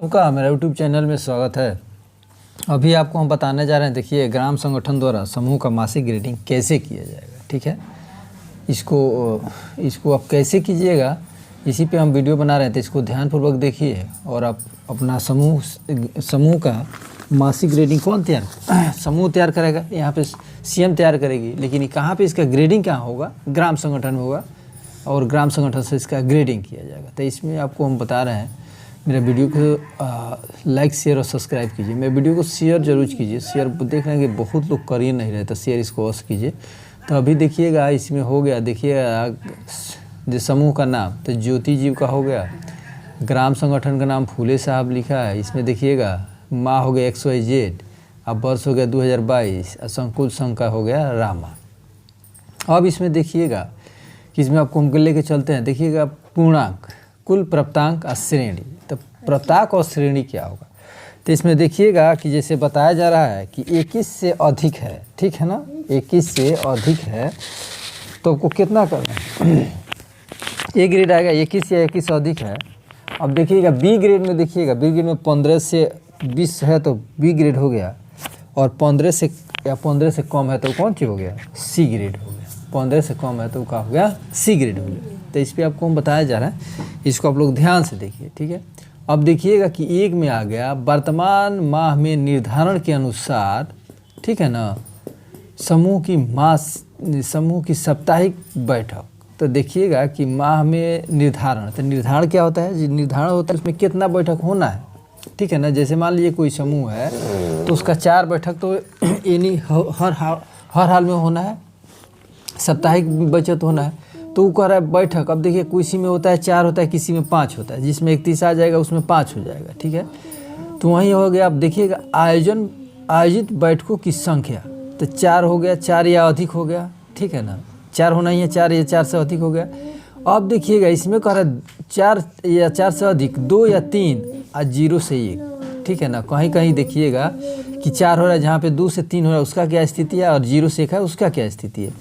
उनका मेरा YouTube channel में स्वागत है। अभी आपको हम बताने जा रहे हैं, देखिए ग्राम संगठन द्वारा समूह का मासिक ग्रेडिंग कैसे किया जाएगा। ठीक है, इसको आप कैसे कीजिएगा, इसी पे हम वीडियो बना रहे थे। इसको ध्यानपूर्वक देखिए और आप अपना समूह का मासिक ग्रेडिंग कौन समूह तैयार करेगा। यहाँ पे सीएम तैयार करेगी, लेकिन कहाँ पे इसका ग्रेडिंग कहाँ होगा? ग्राम संगठन में होगा और ग्राम संगठन से इसका ग्रेडिंग किया जाएगा। तो इसमें आपको हम बता रहे हैं, मेरा वीडियो को लाइक शेयर और सब्सक्राइब कीजिए। मेरे वीडियो को शेयर जरूर कीजिए। शेयर देख रहे हैं कि बहुत लोग कर ही नहीं रहे, तो शेयर इसको अवश्य कीजिए। तो अभी देखिएगा इसमें हो गया, देखिएगा जो समूह का नाम तो ज्योति जीव का हो गया, ग्राम संगठन का नाम फूले साहब लिखा है। इसमें देखिएगा माह हो गया XYZ, अब वर्ष हो गया 2022, संकुल संघ का हो गया रामा। अब इसमें देखिएगा कि इसमें आपको हम लेके चलते हैं। देखिएगा पूर्णांक, कुल प्राप्तांक और श्रेणी। तो प्राप्तांक और श्रेणी क्या होगा? तो इसमें देखिएगा कि जैसे बताया जा रहा है कि 21 से अधिक है, ठीक है ना, 21 से अधिक है तो आपको कितना करना है? ए ग्रेड आएगा 21 या 21 से अधिक है। अब देखिएगा बी ग्रेड में, देखिएगा बी ग्रेड में 15 से 20 है तो बी ग्रेड हो गया, और 15 से कम है तो कौन सी हो गया? सी ग्रेड हो गया। 15 से कम है तो क्या हो गया? सी ग्रेड हो गया। तो इस पर आपको हम बताया जा रहा है, इसको आप लोग ध्यान से देखिए। ठीक है, अब देखिएगा कि एक में आ गया वर्तमान माह में निर्धारण के अनुसार, ठीक है ना, समूह की साप्ताहिक बैठक। तो देखिएगा कि माह में निर्धारण, तो निर्धारण क्या होता है? निर्धारण होता है उसमें कितना बैठक होना है, ठीक है ना। जैसे मान लीजिए कोई समूह है तो उसका 4 बैठक तो यानी हर हाल में होना है, साप्ताहिक बचत होना है। तो वो कह रहा है बैठक, अब देखिए किसी में होता है 4 होता है, किसी में 5 होता है, जिसमें 31 आ जाएगा उसमें 5 हो जाएगा। ठीक है, तो वहीं हो गया। अब देखिएगा आयोजित बैठकों की संख्या, तो 4 हो गया, 4 या अधिक हो गया, ठीक है ना, 4 होना ही है, 4 या 4 से अधिक हो गया। अब देखिएगा इसमें कह रहा है 4 या 4 से अधिक, 2 या 3 और 0 से 1, ठीक है ना। कहीं कहीं देखिएगा कि 4 हो रहा है, जहाँ पे 2 से 3 हो रहा है उसका क्या स्थिति है, और 0 से 1 है उसका क्या स्थिति है।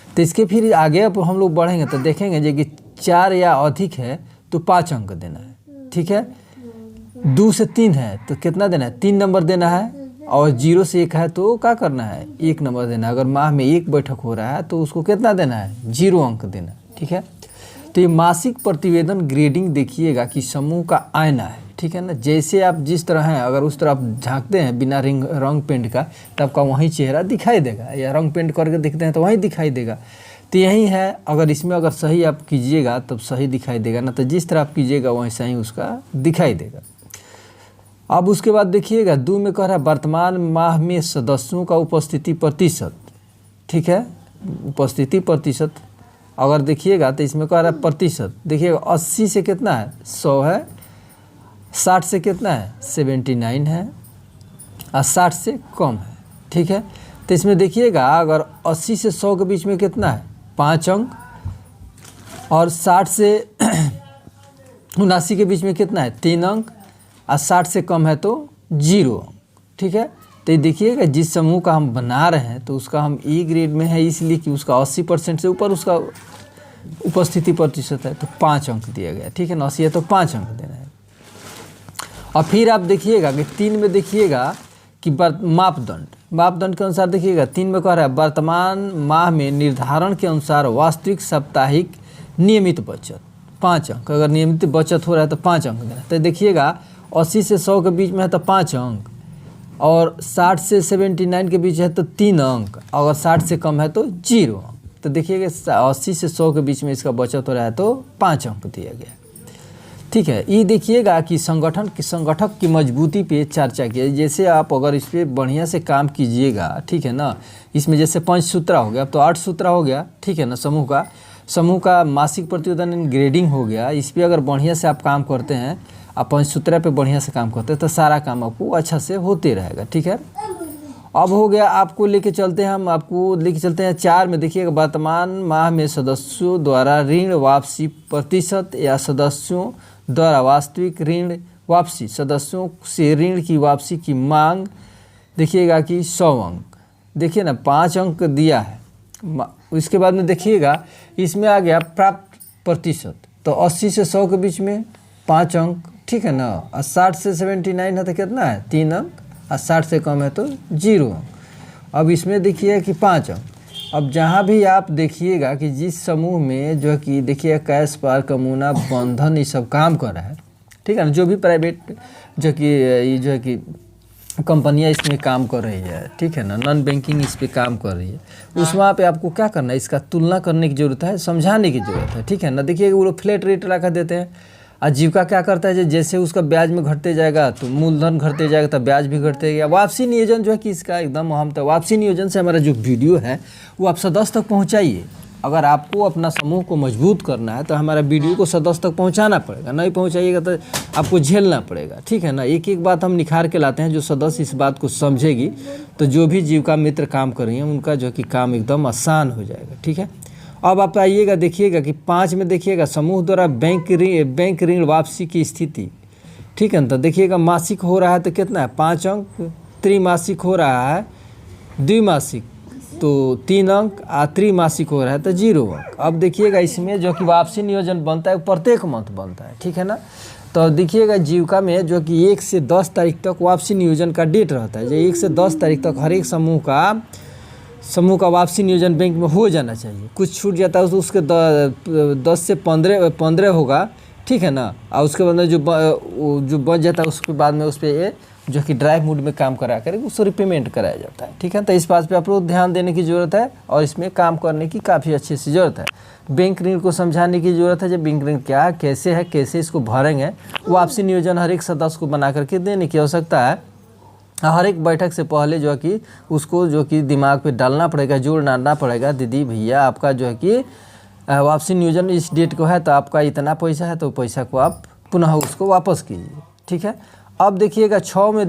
तो इसके फिर आगे अब हम लोग बढ़ेंगे तो देखेंगे जो कि 4 या अधिक है तो 5 अंक देना है, ठीक है। 2 से 3 है तो कितना देना है? 3 नंबर देना है, और 0 से 1 है तो क्या करना है? 1 नंबर देना है। अगर माह में 1 बैठक हो रहा है तो उसको कितना देना है? 0 अंक देना है, ठीक है। तो ये मासिक प्रतिवेदन ग्रेडिंग देखिएगा कि समूह का आईना है, ठीक है ना। जैसे आप जिस तरह हैं, अगर उस तरह आप झांकते हैं बिना रंग पेंट का तो आपका वहीं चेहरा दिखाई देगा, या रंग पेंट करके दिखते हैं तो वहीं दिखाई देगा। तो यही है, अगर इसमें अगर सही आप कीजिएगा तब सही दिखाई देगा, ना तो जिस तरह आप कीजिएगा वहीं सही उसका दिखाई देगा। अब उसके बाद देखिएगा 2 में कह रहा है वर्तमान माह में सदस्यों का उपस्थिति प्रतिशत, ठीक है, उपस्थिति प्रतिशत। अगर देखिएगा तो इसमें कह रहा है प्रतिशत, देखिएगा 80 से कितना है? 100 है, 60 से कितना है? 79 है, और 60 से कम है, ठीक है। तो इसमें देखिएगा अगर 80 से 100 के बीच में कितना है? 5 अंक, और 60 से 79 के बीच में कितना है? 3 अंक, और 60 से कम है तो 0 अंक, ठीक है। तो ये देखिएगा जिस समूह का हम बना रहे हैं तो उसका हम E ग्रेड में है, इसलिए कि उसका 80% से ऊपर उसका उपस्थिति प्रतिशत है तो 5 अंक दिया गया, ठीक है ना। 80 है तो 5 अंक देना है। और फिर आप देखिएगा कि 3 में देखिएगा कि मापदंड के अनुसार देखिएगा 3 में कह रहा है वर्तमान माह में निर्धारण के अनुसार वास्तविक साप्ताहिक नियमित बचत 5 अंक। अगर नियमित बचत हो रहा है तो 5 अंक देना। तो देखिएगा 80 से 100 के बीच में है तो 5 अंक, और 60 से 79 के बीच है तो 3 अंक, अगर 60 से कम है तो 0 अंक। तो देखिएगा 80 से 100 के बीच में इसका बचत हो रहा है तो 5 अंक दिया गया, ठीक है। ये देखिएगा कि संगठक की मजबूती पे चर्चा की। जैसे आप अगर इस पर बढ़िया से काम कीजिएगा, ठीक है ना, इसमें जैसे 5 सूत्रा हो गया, अब तो 8 सूत्रा हो गया, ठीक है ना। समूह का मासिक प्रतिवेदन ग्रेडिंग हो गया। इस पर अगर बढ़िया से आप काम करते हैं, आप 5 सूत्रा पे बढ़िया से काम करते हैं तो सारा काम आपको अच्छा से होते रहेगा, ठीक है। अब हो गया, आपको लेके चलते हैं, हम आपको लेके चलते हैं 4 में। देखिएगा वर्तमान माह में सदस्यों द्वारा ऋण वापसी प्रतिशत, या सदस्यों द्वारा वास्तविक ऋण वापसी, सदस्यों से ऋण की वापसी की मांग, देखिएगा कि 100 अंक, देखिए ना 5 अंक दिया है। इसके बाद में देखिएगा इसमें आ गया प्राप्त प्रतिशत, तो 80 से 100 के बीच में 5 अंक ठीक है ना। और 60 से 79 है तो कितना है 3 अंक, और 60 से कम है तो 0 अंक। अब इसमें देखिए कि 5 अंक। अब जहाँ भी आप देखिएगा कि जिस समूह में जो है कि देखिए कैश पार्क कमुना बंधन ये सब काम कर रहा है, ठीक है ना, जो भी प्राइवेट जो कि ये जो है कि कंपनियां इसमें काम कर रही है, ठीक है ना, नॉन बैंकिंग इस पे काम कर रही है, उस वहाँ पे आपको क्या करना है, इसका तुलना करने की ज़रूरत है, समझाने की ज़रूरत है, ठीक है ना। देखिए वो लोग फ्लैट रेट रखा देते हैं। आजीविका क्या करता है, जैसे उसका ब्याज में घटते जाएगा तो मूलधन घटते जाएगा तो ब्याज भी घटते गया। वापसी नियोजन जो है कि इसका एकदम अहम था। वापसी नियोजन से हमारा जो वीडियो है वो आप सदस्य तक पहुँचाइए। अगर आपको अपना समूह को मजबूत करना है तो हमारा वीडियो को सदस्य तक पहुंचाना पड़ेगा, नहीं पहुंचाइएगा तो आपको झेलना पड़ेगा, ठीक है ना। एक एक बात हम निखार के लाते हैं, जो सदस्य इस बात को समझेगी तो जो भी जीविका मित्र काम कर रही हैं उनका जो कि काम एकदम आसान हो जाएगा, ठीक है। अब आप आइएगा देखिएगा कि 5 में देखिएगा समूह द्वारा बैंक ऋण वापसी की स्थिति, ठीक है ना। तो देखिएगा मासिक हो रहा है तो कितना है 5 अंक, त्रिमासिक हो रहा है, द्विमासिक तो 3 अंक, त्रैमासिक हो रहा है तो 0 अंक। अब देखिएगा इसमें जो कि वापसी नियोजन बनता है प्रत्येक मंथ बनता है, ठीक है ना। तो देखिएगा जीविका में जो कि 1 से 10 तारीख तक वापसी नियोजन का डेट रहता है, जो 1 से 10 तारीख तक हर एक समूह का वापसी नियोजन बैंक में हो जाना चाहिए। कुछ छूट जाता है तो उसके 10 से 15 होगा, ठीक है ना। और उसके बाद में जो बच जाता है उसके बाद में उस पर जो कि ड्राइव मूड में काम करा कर उसको रिपेमेंट कराया जाता है, ठीक है। तो इस बात पे आप लोग ध्यान देने की ज़रूरत है और इसमें काम करने की काफ़ी अच्छे से ज़रूरत है। बैंक ऋण को समझाने की ज़रूरत है, जब बैंक ऋण क्या है, कैसे इसको भरेंगे, वापसी नियोजन हर एक सदस्य को बना करके देने की आवश्यकता है। हर एक बैठक से पहले जो है कि उसको जो कि दिमाग पे डालना पड़ेगा, जोड़ डालना पड़ेगा, दीदी भैया आपका जो है कि वापसी नियोजन इस डेट को है तो आपका इतना पैसा है तो पैसा को आप पुनः उसको वापस कीजिए, ठीक है। अब देखिएगा 6 में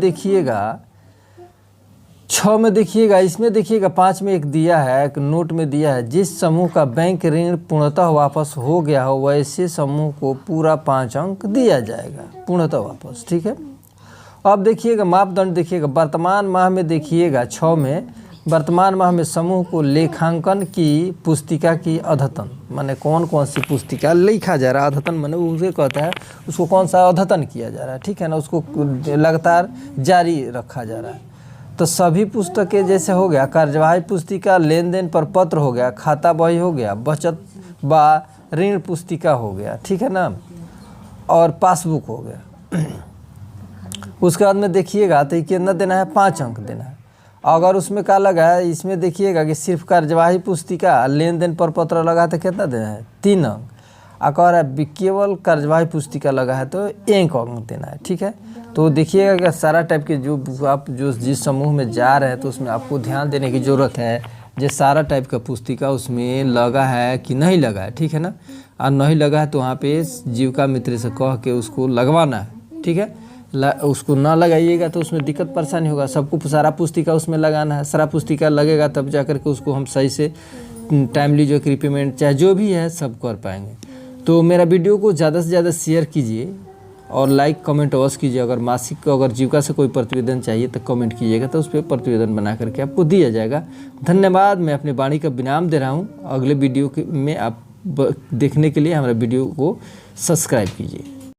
देखिएगा इसमें देखिएगा 5 में एक दिया है, एक नोट में दिया है, जिस समूह का बैंक ऋण पूर्णतः वापस हो गया हो वैसे समूह को पूरा 5 अंक दिया जाएगा पूर्णतः वापस, ठीक है। अब देखिएगा मापदंड देखिएगा वर्तमान माह में देखिएगा 6 में वर्तमान माह में समूह को लेखांकन की पुस्तिका की अद्यतन, माने कौन कौन सी पुस्तिका लिखा जा रहा है, अद्यतन माने उसे कहता है उसको कौन सा अद्यतन किया जा रहा है, ठीक है ना, उसको लगातार जारी रखा जा रहा है। तो सभी पुस्तकें जैसे हो गया कार्यवाही पुस्तिका, लेन देन पर पत्र हो गया, खाता बही हो गया, बचत व ऋण पुस्तिका हो गया, ठीक है ना, और पासबुक हो गया। उसके बाद में देखिएगा तो कितना देना है 5 अंक देना है। अगर उसमें क्या लगा है, इसमें देखिएगा कि सिर्फ कार्यवाही पुस्तिका लेन देन पर पत्र लगा है तो कितना देना है 3 अंक। अगर केवल कार्यवाही पुस्तिका लगा है तो 1 अंक देना है, ठीक है। तो देखिएगा कि सारा टाइप के जो आप जिस समूह में जा रहे हैं तो उसमें आपको ध्यान देने की ज़रूरत है, जो सारा टाइप का पुस्तिका उसमें लगा है कि नहीं लगा है, ठीक है ना। और नहीं लगा है तो वहाँ पे जीविका मित्र से कह के उसको लगवाना है, ठीक है। उसको ना लगाइएगा तो उसमें दिक्कत परेशानी होगा। सबको सारा पुस्तिका उसमें लगाना है, सारा पुस्तिका लगेगा तब जा कर के उसको हम सही से टाइमली जो कि रिपेमेंट चाहे जो भी है सब कर पाएंगे। तो मेरा वीडियो को ज़्यादा से ज़्यादा शेयर कीजिए और लाइक कमेंट अवश्य कीजिए। अगर मासिक को अगर जीविका से कोई प्रतिवेदन चाहिए तो कमेंट कीजिएगा, तो उस पर प्रतिवेदन बना करके आपको दिया जाएगा। धन्यवाद। मैं अपनी वाणी का विराम दे रहा हूँ। अगले वीडियो में आप देखने के लिए हमारे वीडियो को सब्सक्राइब कीजिए।